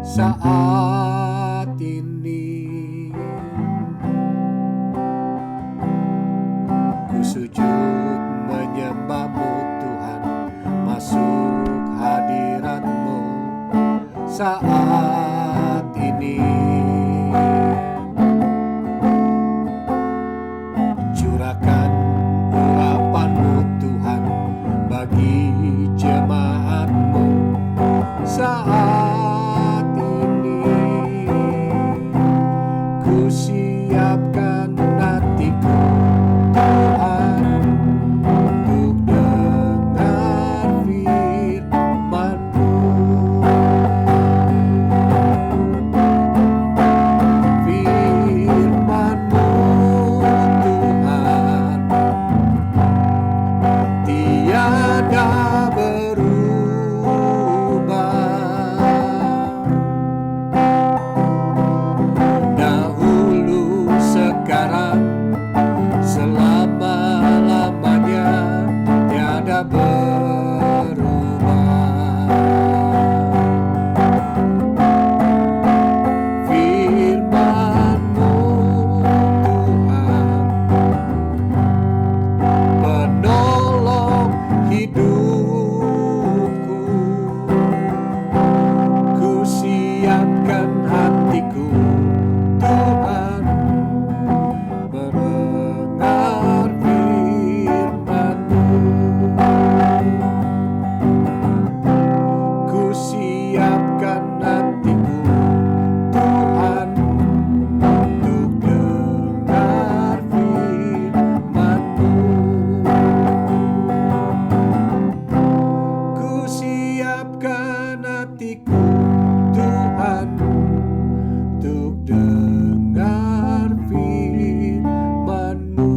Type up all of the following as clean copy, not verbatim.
saat ini. Ku sujud menyembah-Mu Tuhan, masuk hadirat-Mu saat ini. Curahkan urapan-Mu Tuhan bagi jemaat-Mu saat ini. Ku siapkan hatiku Tuhan untuk dengar firman-Mu. Firman-Mu Tuhan tiada berubah. Dahulu, sekarang, selama-lamanya tiada berubah. Firman-Mu Tuhan penolong hidupku. Ku siapkan hatiku Tuhan mendengar firman-Mu. Ku siapkan hatiku Tuhan untuk dengar firman-Mu. Ku siapkan hatiku Tuhan untuk dengar firman-Mu.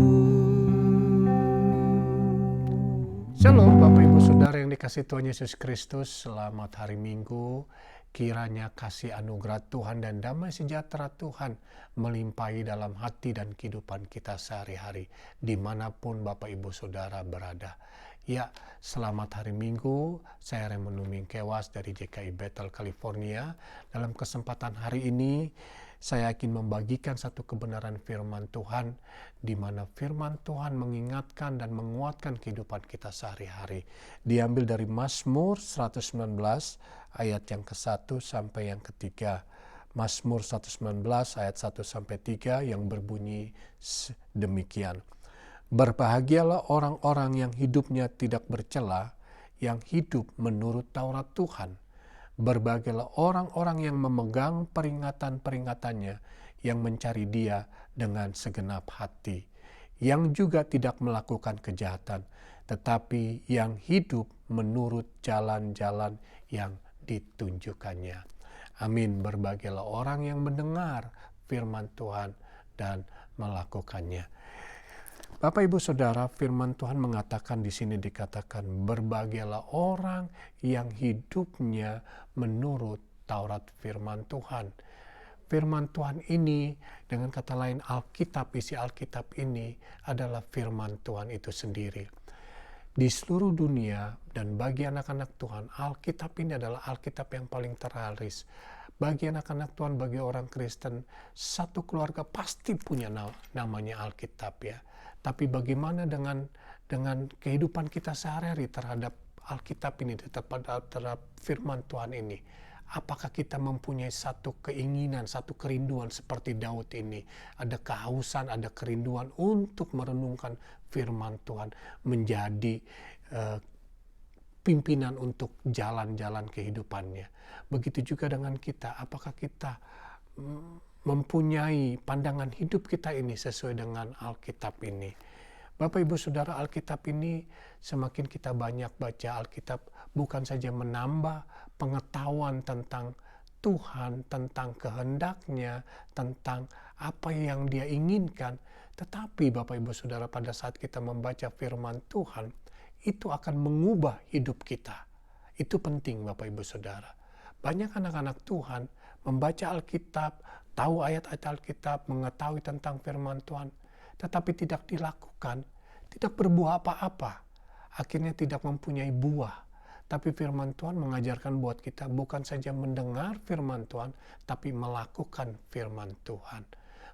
Shalom Bapak Ibu Saudara yang dikasihi Tuhan Yesus Kristus, selamat hari Minggu. Kiranya kasih anugerah Tuhan dan damai sejahtera Tuhan melimpahi dalam hati dan kehidupan kita sehari-hari, dimanapun Bapak Ibu Saudara berada. Ya, selamat hari Minggu. Saya Raymond Numingkewas dari JKI Bethel, California. Dalam kesempatan hari ini, saya ingin membagikan satu kebenaran firman Tuhan, di mana firman Tuhan mengingatkan dan menguatkan kehidupan kita sehari-hari. Diambil dari Mazmur 119 ayat yang ke-1 sampai yang ke-3. Mazmur 119 ayat 1 sampai 3 yang berbunyi demikian. Berbahagialah orang-orang yang hidupnya tidak bercela, yang hidup menurut Taurat Tuhan. Berbahagialah orang-orang yang memegang peringatan-peringatannya, yang mencari Dia dengan segenap hati, yang juga tidak melakukan kejahatan, tetapi yang hidup menurut jalan-jalan yang ditunjukkannya. Amin. Berbahagialah orang yang mendengar firman Tuhan dan melakukannya. Bapak Ibu Saudara, firman Tuhan mengatakan di sini dikatakan berbahagialah orang yang hidupnya menurut Taurat firman Tuhan. Firman Tuhan ini, dengan kata lain Alkitab, isi Alkitab ini adalah firman Tuhan itu sendiri. Di seluruh dunia dan bagi anak-anak Tuhan, Alkitab ini adalah Alkitab yang paling terlaris. Bagi anak-anak Tuhan, bagi orang Kristen, satu keluarga pasti punya namanya Alkitab ya. Tapi bagaimana dengan kehidupan kita sehari-hari terhadap Alkitab ini, terhadap firman Tuhan ini? Apakah kita mempunyai satu keinginan, satu kerinduan seperti Daud ini? Ada kehausan, ada kerinduan untuk merenungkan firman Tuhan, menjadi pimpinan untuk jalan-jalan kehidupannya. Begitu juga dengan kita, apakah kita mempunyai pandangan hidup kita ini sesuai dengan Alkitab ini. Bapak Ibu Saudara, Alkitab ini semakin kita banyak baca Alkitab, bukan saja menambah pengetahuan tentang Tuhan, tentang kehendaknya, tentang apa yang Dia inginkan, tetapi Bapak Ibu Saudara, pada saat kita membaca firman Tuhan, itu akan mengubah hidup kita. Itu penting Bapak Ibu Saudara. Banyak anak-anak Tuhan membaca Alkitab, tahu ayat-ayat Alkitab, mengetahui tentang firman Tuhan, tetapi tidak dilakukan, tidak berbuah apa-apa. Akhirnya tidak mempunyai buah. Tapi firman Tuhan mengajarkan buat kita bukan saja mendengar firman Tuhan, tapi melakukan firman Tuhan.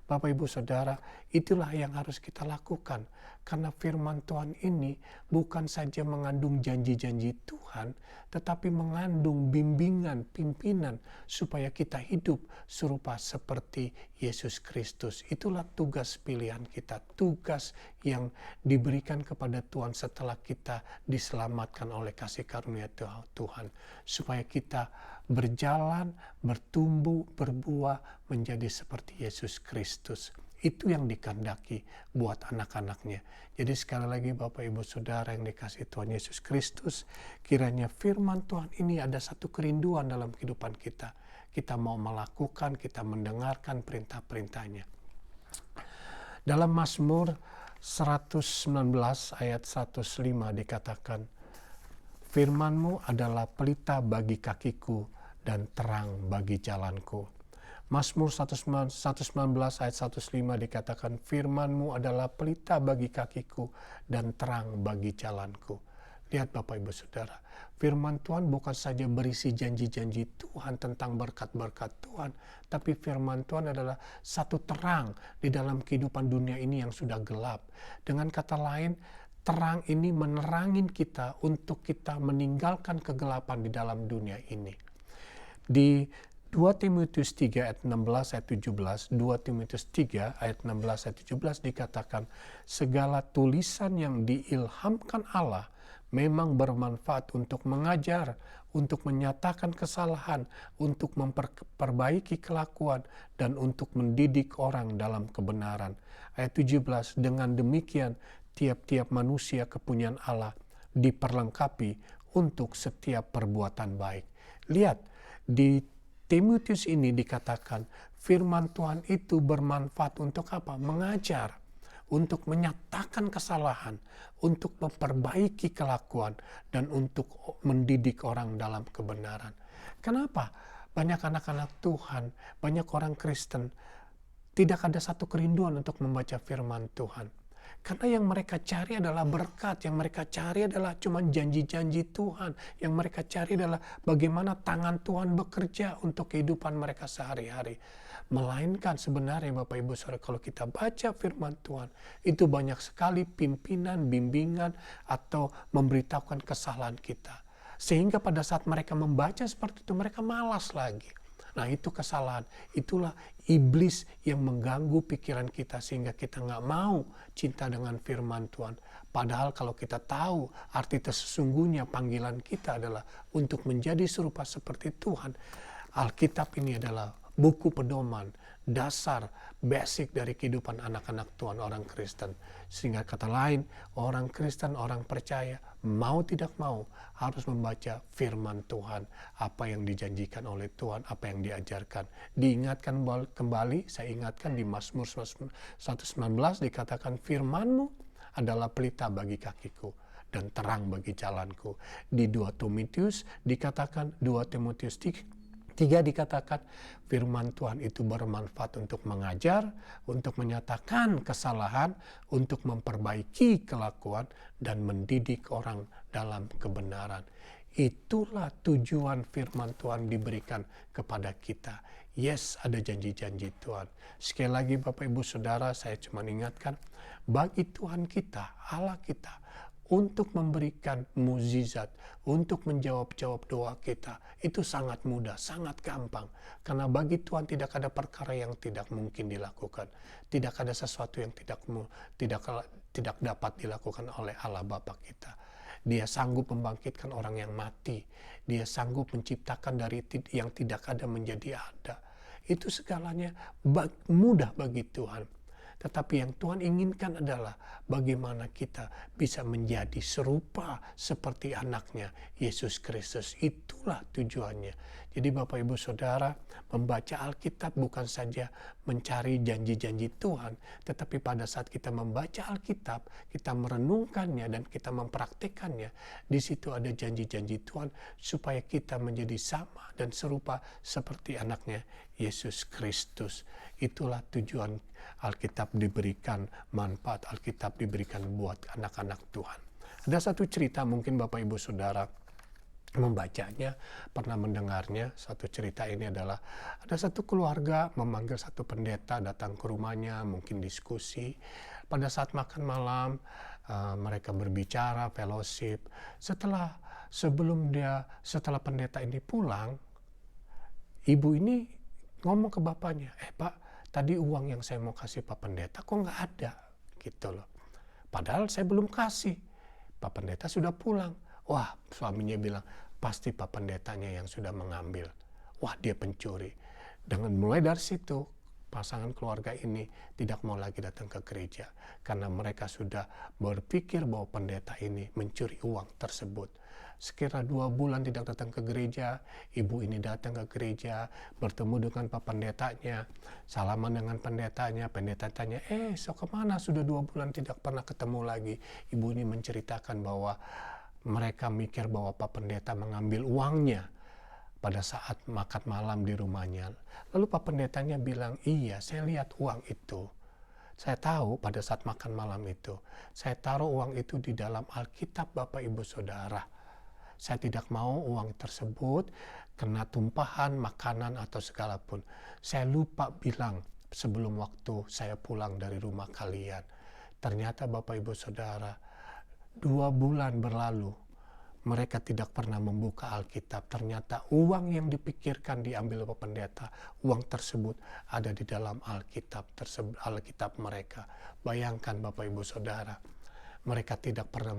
Bapak, Ibu, Saudara, itulah yang harus kita lakukan. Karena firman Tuhan ini bukan saja mengandung janji-janji Tuhan, tetapi mengandung bimbingan, pimpinan, supaya kita hidup serupa seperti Yesus Kristus. Itulah tugas pilihan kita, tugas yang diberikan kepada Tuhan setelah kita diselamatkan oleh kasih karunia Tuhan. Supaya kita berjalan, bertumbuh, berbuah menjadi seperti Yesus Kristus. Itu yang dikehendaki buat anak-anaknya. Jadi sekali lagi Bapak Ibu Saudara yang dikasihi Tuhan Yesus Kristus, kiranya firman Tuhan ini ada satu kerinduan dalam kehidupan kita. Kita mau melakukan, kita mendengarkan perintah-perintahnya. Dalam Mazmur 119 ayat 105 dikatakan, firman-Mu adalah pelita bagi kakiku dan terang bagi jalanku. Mazmur 119 ayat 105 dikatakan, firman-Mu adalah pelita bagi kakiku dan terang bagi jalanku. Lihat Bapak Ibu Saudara, firman Tuhan bukan saja berisi janji-janji Tuhan tentang berkat-berkat Tuhan, tapi firman Tuhan adalah satu terang di dalam kehidupan dunia ini yang sudah gelap. Dengan kata lain, terang ini menerangin kita untuk kita meninggalkan kegelapan di dalam dunia ini. Di 2 Timotius 3 ayat 16 ayat 17, 2 Timotius 3 ayat 16 ayat 17 dikatakan, segala tulisan yang diilhamkan Allah memang bermanfaat untuk mengajar, untuk menyatakan kesalahan, untuk memperbaiki kelakuan, dan untuk mendidik orang dalam kebenaran. Ayat 17, dengan demikian tiap-tiap manusia kepunyaan Allah diperlengkapi untuk setiap perbuatan baik. Lihat, di Timotius ini dikatakan firman Tuhan itu bermanfaat untuk apa? Mengajar, untuk menyatakan kesalahan, untuk memperbaiki kelakuan, dan untuk mendidik orang dalam kebenaran. Kenapa? Banyak anak-anak Tuhan, banyak orang Kristen tidak ada satu kerinduan untuk membaca firman Tuhan. Karena yang mereka cari adalah berkat, yang mereka cari adalah cuma janji-janji Tuhan, yang mereka cari adalah bagaimana tangan Tuhan bekerja untuk kehidupan mereka sehari-hari. Melainkan sebenarnya Bapak Ibu Saudara, kalau kita baca firman Tuhan, itu banyak sekali pimpinan, bimbingan, atau memberitahukan kesalahan kita. Sehingga pada saat mereka membaca seperti itu, mereka malas lagi. Nah, itu kesalahan. Itulah iblis yang mengganggu pikiran kita sehingga kita nggak mau cinta dengan firman Tuhan. Padahal kalau kita tahu arti sesungguhnya panggilan kita adalah untuk menjadi serupa seperti Tuhan. Alkitab ini adalah buku pedoman, dasar, basic dari kehidupan anak-anak Tuhan, orang Kristen. Sehingga kata lain, orang Kristen, orang percaya, mau tidak mau harus membaca firman Tuhan. Apa yang dijanjikan oleh Tuhan, apa yang diajarkan. Diingatkan kembali, saya ingatkan di Mazmur 119 dikatakan, firman-Mu adalah pelita bagi kakiku dan terang bagi jalanku. Di 2 Timotius dikatakan, 2 Timotius 3 dikatakan firman Tuhan itu bermanfaat untuk mengajar, untuk menyatakan kesalahan, untuk memperbaiki kelakuan, dan mendidik orang dalam kebenaran. Itulah tujuan firman Tuhan diberikan kepada kita. Yes, ada janji-janji Tuhan. Sekali lagi Bapak Ibu Saudara, saya cuma ingatkan, bagi Tuhan kita, Allah kita, untuk memberikan mukjizat, untuk menjawab doa kita, itu sangat mudah, sangat gampang. Karena bagi Tuhan tidak ada perkara yang tidak mungkin dilakukan. Tidak ada sesuatu yang tidak dapat dilakukan oleh Allah Bapa kita. Dia sanggup membangkitkan orang yang mati. Dia sanggup menciptakan dari yang tidak ada menjadi ada. Itu segalanya mudah bagi Tuhan. Tetapi yang Tuhan inginkan adalah bagaimana kita bisa menjadi serupa seperti anaknya, Yesus Kristus. Itulah tujuannya. Jadi Bapak Ibu Saudara, membaca Alkitab bukan saja mencari janji-janji Tuhan, tetapi pada saat kita membaca Alkitab, kita merenungkannya dan kita mempraktikkannya, di situ ada janji-janji Tuhan supaya kita menjadi sama dan serupa seperti anaknya, Yesus Kristus. Itulah tujuan Alkitab diberikan, manfaat Alkitab diberikan buat anak-anak Tuhan. Ada satu cerita mungkin Bapak Ibu Saudara, membacanya, pernah mendengarnya. Satu cerita ini adalah ada satu keluarga memanggil satu pendeta datang ke rumahnya, mungkin diskusi. Pada saat makan malam, mereka berbicara, fellowship. Setelah pendeta ini pulang, ibu ini ngomong ke bapaknya, Pak, tadi uang yang saya mau kasih Pak Pendeta kok nggak ada, gitu loh. Padahal saya belum kasih, Pak Pendeta sudah pulang. Wah, suaminya bilang, pasti Pak Pendetanya yang sudah mengambil. Wah, dia pencuri. Dengan mulai dari situ, pasangan keluarga ini tidak mau lagi datang ke gereja. Karena mereka sudah berpikir bahwa pendeta ini mencuri uang tersebut. Sekira 2 bulan tidak datang ke gereja, ibu ini datang ke gereja, bertemu dengan Pak Pendetanya, salaman dengan pendetanya tanya, so kemana sudah 2 bulan tidak pernah ketemu lagi. Ibu ini menceritakan bahwa mereka mikir bahwa Pak Pendeta mengambil uangnya pada saat makan malam di rumahnya. Lalu Pak Pendetanya bilang, iya saya lihat uang itu. Saya tahu pada saat makan malam itu, saya taruh uang itu di dalam Alkitab Bapak Ibu Saudara. Saya tidak mau uang tersebut kena tumpahan makanan atau segala pun. Saya lupa bilang sebelum waktu saya pulang dari rumah kalian. Ternyata Bapak Ibu Saudara, 2 bulan berlalu, mereka tidak pernah membuka Alkitab. Ternyata uang yang dipikirkan diambil Pak Pendeta, uang tersebut ada di dalam Alkitab mereka. Bayangkan Bapak Ibu Saudara, mereka tidak pernah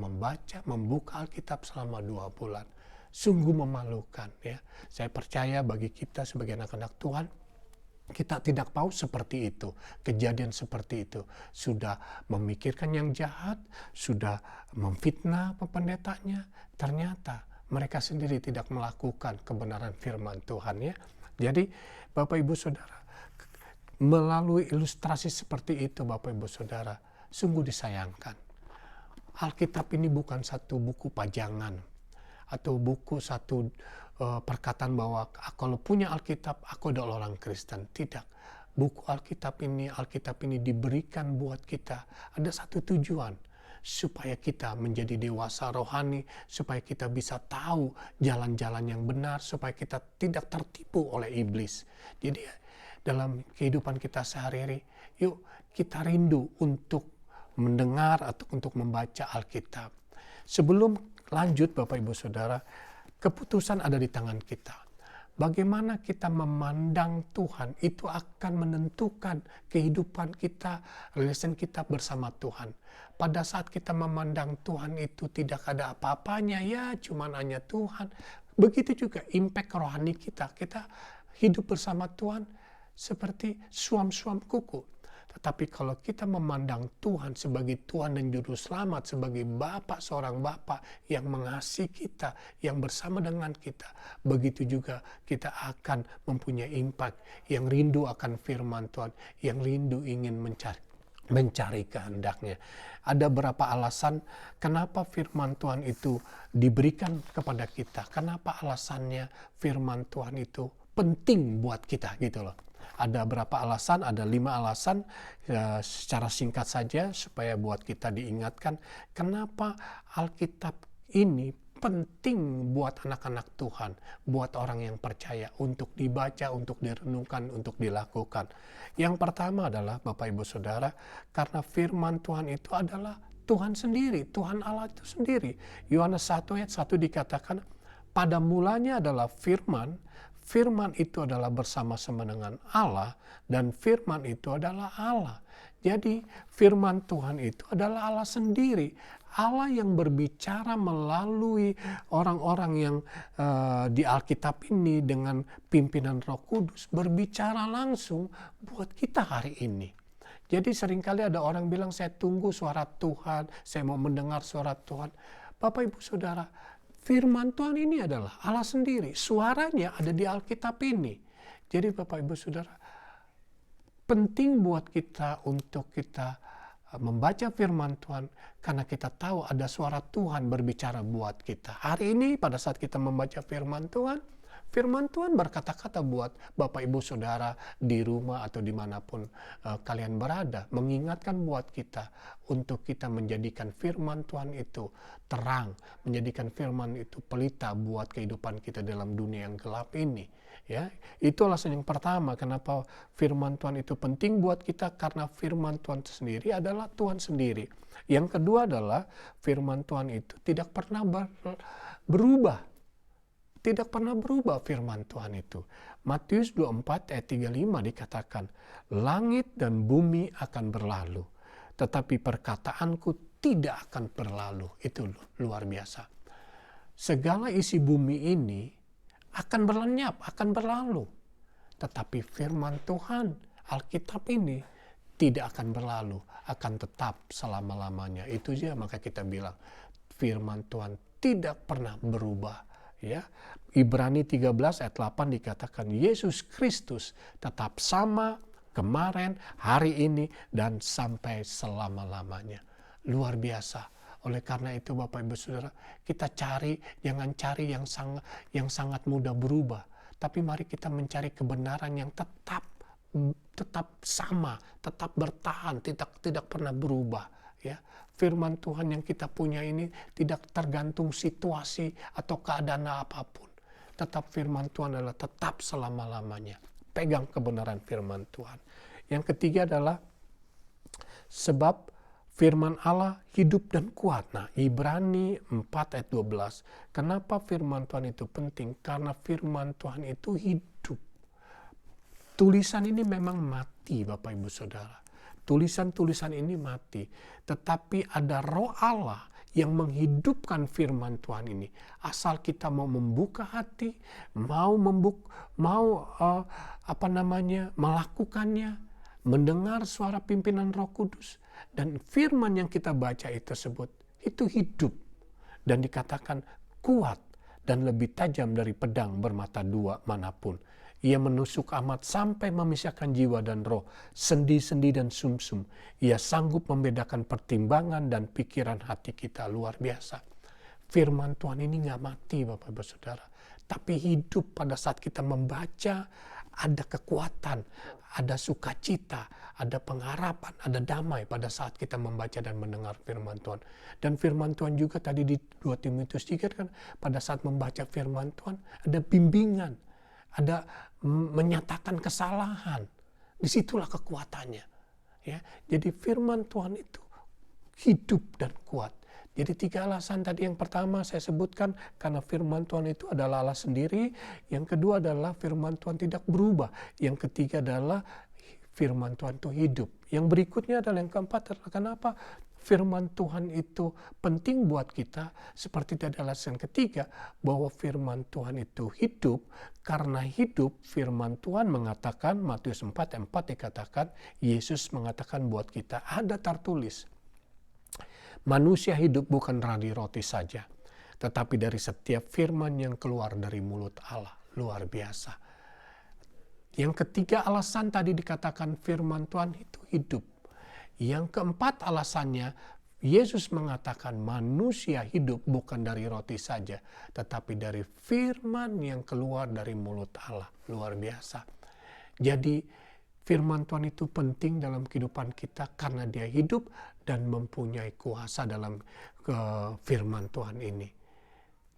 membuka Alkitab selama 2 bulan. Sungguh memalukan ya. Saya percaya bagi kita sebagai anak-anak Tuhan, kita tidak mau seperti itu, kejadian seperti itu. Sudah memikirkan yang jahat, sudah memfitnah pendetanya, ternyata mereka sendiri tidak melakukan kebenaran firman Tuhan ya. Jadi Bapak Ibu Saudara, melalui ilustrasi seperti itu Bapak Ibu Saudara, sungguh disayangkan. Alkitab ini bukan satu buku pajangan atau buku satu perkataan bahwa kalau punya Alkitab aku adalah orang Kristen. Tidak. Buku Alkitab ini diberikan buat kita. Ada satu tujuan, supaya kita menjadi dewasa rohani, supaya kita bisa tahu jalan-jalan yang benar, supaya kita tidak tertipu oleh iblis. Jadi dalam kehidupan kita sehari-hari, yuk kita rindu untuk mendengar atau untuk membaca Alkitab. Sebelum lanjut Bapak Ibu Saudara, keputusan ada di tangan kita. Bagaimana kita memandang Tuhan itu akan menentukan kehidupan kita, relation kita bersama Tuhan. Pada saat kita memandang Tuhan itu tidak ada apa-apanya, ya cuman hanya Tuhan. Begitu juga impact rohani kita. Kita hidup bersama Tuhan seperti suam-suam kuku. Tetapi kalau kita memandang Tuhan sebagai Tuhan dan Juru Selamat, sebagai Bapa, seorang Bapa yang mengasihi kita, yang bersama dengan kita, begitu juga kita akan mempunyai impact, yang rindu akan firman Tuhan, yang rindu ingin mencari kehendaknya. Ada berapa alasan kenapa firman Tuhan itu diberikan kepada kita, kenapa alasannya firman Tuhan itu penting buat kita gitu loh. Ada berapa alasan? Ada 5 alasan secara singkat saja supaya buat kita diingatkan kenapa Alkitab ini penting buat anak-anak Tuhan, buat orang yang percaya untuk dibaca, untuk direnungkan, untuk dilakukan. Yang pertama adalah Bapak Ibu Saudara, karena firman Tuhan itu adalah Tuhan sendiri, Tuhan Allah itu sendiri. Yohanes 1 ayat 1 dikatakan, pada mulanya adalah firman, firman itu adalah bersama-sama dengan Allah, dan firman itu adalah Allah. Jadi firman Tuhan itu adalah Allah sendiri. Allah yang berbicara melalui orang-orang yang di Alkitab ini dengan pimpinan Roh Kudus, berbicara langsung buat kita hari ini. Jadi seringkali ada orang bilang, saya tunggu suara Tuhan, saya mau mendengar suara Tuhan. Bapak Ibu Saudara, firman Tuhan ini adalah Allah sendiri. Suaranya ada di Alkitab ini. Jadi Bapak Ibu Saudara, penting buat kita untuk kita membaca firman Tuhan karena kita tahu ada suara Tuhan berbicara buat kita. Hari ini pada saat kita membaca firman Tuhan, Firman Tuhan berkata-kata buat Bapak Ibu Saudara di rumah atau dimanapun kalian berada. Mengingatkan buat kita untuk kita menjadikan firman Tuhan itu terang. Menjadikan firman itu pelita buat kehidupan kita dalam dunia yang gelap ini. Ya, itu alasan yang pertama kenapa firman Tuhan itu penting buat kita, karena firman Tuhan sendiri adalah Tuhan sendiri. Yang kedua adalah firman Tuhan itu tidak pernah berubah. Tidak pernah berubah firman Tuhan itu. Matius 24 ayat 35 dikatakan, langit dan bumi akan berlalu, tetapi perkataanku tidak akan berlalu. Itu luar biasa. Segala isi bumi ini akan berlenyap, akan berlalu. Tetapi firman Tuhan, Alkitab ini tidak akan berlalu, akan tetap selama-lamanya. Itu saja maka kita bilang firman Tuhan tidak pernah berubah. Ya, Ibrani 13 ayat 8 dikatakan Yesus Kristus tetap sama kemarin, hari ini, dan sampai selama-lamanya. Luar biasa. Oleh karena itu Bapak Ibu Saudara, kita jangan cari yang sangat mudah berubah. Tapi mari kita mencari kebenaran yang tetap sama, tetap bertahan, tidak pernah berubah. Ya, firman Tuhan yang kita punya ini tidak tergantung situasi atau keadaan apapun. Tetap firman Tuhan adalah tetap selama-lamanya. Pegang kebenaran firman Tuhan. Yang ketiga adalah sebab firman Allah hidup dan kuat. Nah, Ibrani 4 ayat 12. Kenapa firman Tuhan itu penting? Karena firman Tuhan itu hidup. Tulisan ini memang mati, Bapak Ibu Saudara. Tulisan-tulisan ini mati, tetapi ada Roh Allah yang menghidupkan firman Tuhan ini. Asal kita mau membuka hati, melakukannya, mendengar suara pimpinan Roh Kudus, dan firman yang kita baca itu hidup dan dikatakan kuat dan lebih tajam dari pedang bermata dua manapun. Ia menusuk amat sampai memisahkan jiwa dan roh, sendi-sendi dan sumsum. Ia sanggup membedakan pertimbangan dan pikiran hati kita. Luar biasa. Firman Tuhan ini gak mati Bapak Ibu Saudara, tapi hidup pada saat kita membaca. Ada kekuatan, ada sukacita, ada pengharapan, ada damai pada saat kita membaca dan mendengar firman Tuhan. Dan firman Tuhan juga tadi di 2 Timotius 3 kan, pada saat membaca firman Tuhan ada bimbingan, ada menyatakan kesalahan. Disitulah kekuatannya. Ya, jadi firman Tuhan itu hidup dan kuat. Jadi 3 alasan tadi. Yang pertama saya sebutkan karena firman Tuhan itu adalah Allah sendiri. Yang kedua adalah firman Tuhan tidak berubah. Yang ketiga adalah firman Tuhan itu hidup. Yang berikutnya adalah yang keempat adalah kenapa firman Tuhan itu penting buat kita. Seperti tadi alasan ketiga bahwa firman Tuhan itu hidup. Karena hidup, firman Tuhan mengatakan, Matius 4 dikatakan, Yesus mengatakan buat kita, ada tertulis, manusia hidup bukan dari roti saja, tetapi dari setiap firman yang keluar dari mulut Allah. Luar biasa. Yang ketiga alasan tadi dikatakan firman Tuhan itu hidup. Yang keempat alasannya, Yesus mengatakan manusia hidup bukan dari roti saja, tetapi dari firman yang keluar dari mulut Allah. Luar biasa. Jadi firman Tuhan itu penting dalam kehidupan kita karena dia hidup dan mempunyai kuasa dalam firman Tuhan ini.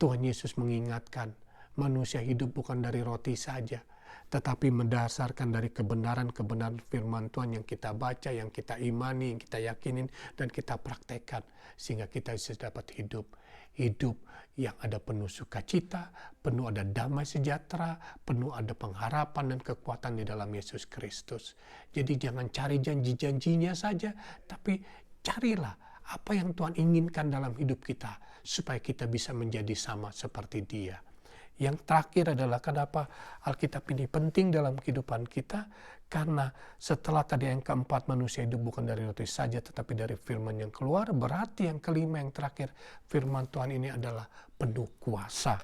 Tuhan Yesus mengingatkan manusia hidup bukan dari roti saja, tetapi mendasarkan dari kebenaran-kebenaran firman Tuhan yang kita baca, yang kita imani, yang kita yakinin, dan kita praktekkan. Sehingga kita bisa dapat hidup yang ada penuh sukacita, penuh ada damai sejahtera, penuh ada pengharapan dan kekuatan di dalam Yesus Kristus. Jadi jangan cari janji-janjinya saja, tapi carilah apa yang Tuhan inginkan dalam hidup kita, supaya kita bisa menjadi sama seperti Dia. Yang terakhir adalah kenapa Alkitab ini penting dalam kehidupan kita, karena setelah tadi yang keempat manusia hidup bukan dari roti saja tetapi dari firman yang keluar, berarti yang kelima yang terakhir firman Tuhan ini adalah penuh kuasa.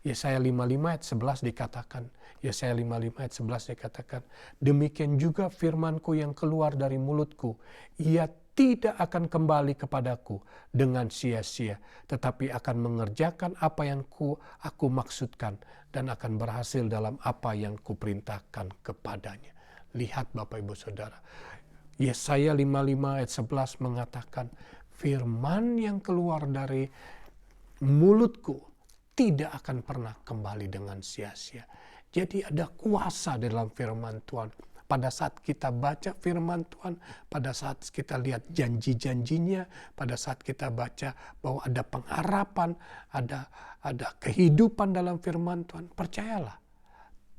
Yesaya 55 ayat 11 dikatakan, Yesaya 55 ayat 11 dikatakan, demikian juga firmanku yang keluar dari mulutku, ia tidak akan kembali kepadaku dengan sia-sia, tetapi akan mengerjakan apa yang aku maksudkan dan akan berhasil dalam apa yang kuperintahkan kepadanya. Lihat Bapak Ibu Saudara, Yesaya 55 ayat 11 mengatakan, firman yang keluar dari mulutku tidak akan pernah kembali dengan sia-sia. Jadi ada kuasa dalam firman Tuhan. Pada saat kita baca firman Tuhan, pada saat kita lihat janji-janjinya, pada saat kita baca bahwa ada pengharapan, ada kehidupan dalam firman Tuhan, percayalah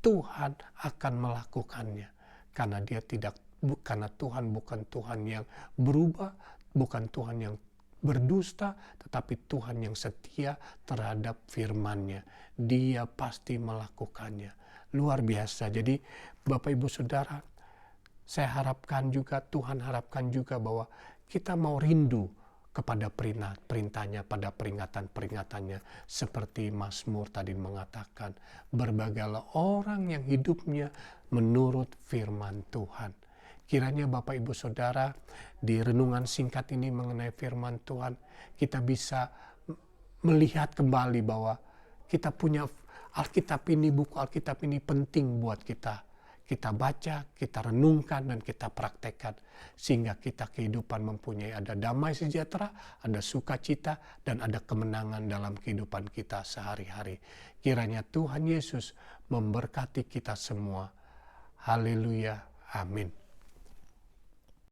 Tuhan akan melakukannya. Karena Tuhan bukan Tuhan yang berubah, bukan Tuhan yang berdusta, tetapi Tuhan yang setia terhadap firman-Nya. Dia pasti melakukannya. Luar biasa. Jadi Bapak Ibu Saudara, saya harapkan juga, Tuhan harapkan juga bahwa kita mau rindu kepada perintahnya, pada peringatan-peringatannya. Seperti Mazmur tadi mengatakan, berbagailah orang yang hidupnya menurut firman Tuhan. Kiranya Bapak Ibu Saudara, di renungan singkat ini mengenai firman Tuhan, kita bisa melihat kembali bahwa kita punya Alkitab ini, buku Alkitab ini penting buat kita. Kita baca, kita renungkan, dan kita praktekkan. Sehingga kita kehidupan mempunyai ada damai sejahtera, ada sukacita, dan ada kemenangan dalam kehidupan kita sehari-hari. Kiranya Tuhan Yesus memberkati kita semua. Haleluya. Amin.